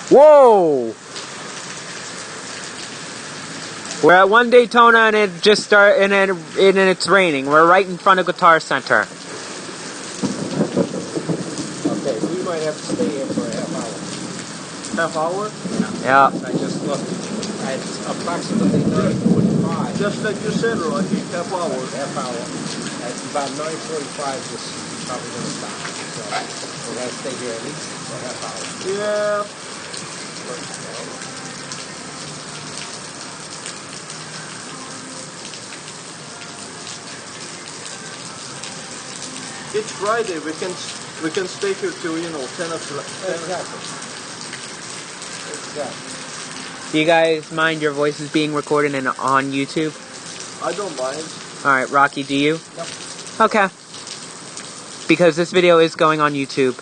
Whoa! We're at One Daytona and it just started, and it's raining. We're right in front of Guitar Center. Okay, we might have to stay here for a half hour. Half hour? Yeah. I just looked at approximately 9:45. Just like you said, Rocky, half hour. Half hour. At about 9:45, this is probably going to stop. So we're going to stay here at least for a half hour. Yeah. It's Friday. We can stay here till 10 o'clock. Exactly. Do you guys mind your voices being recorded on YouTube? I don't mind. Alright, Rocky, do you? Yep. Okay. Because this video is going on YouTube.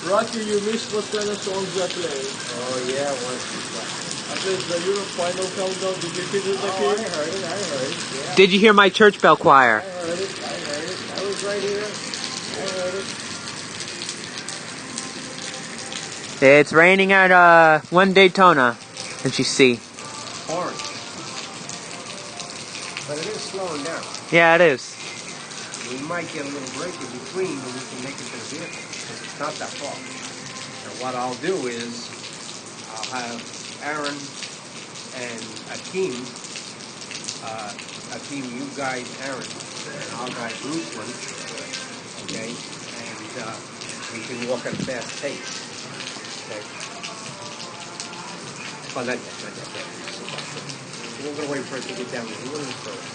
Rocky, you missed what kind of songs I play. Oh, yeah. I played the Europe Final Countdown. Did you hear the I kid? heard it. Yeah. Did you hear my church bell choir? I heard it. I was right here. I heard it. It's raining at One Daytona, as you see. Orange. But it is slowing down. Yeah, it is. We might get a little break in between, but we can make it to the vehicle. It's not that far. And what I'll do is, I'll have Aaron and Akeem, you guide Aaron, and I'll guide Bruceland, okay? And we can walk at a fast pace, okay? Oh, not yet. We're going to wait for it to get down a little further.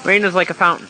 Rain is like a fountain.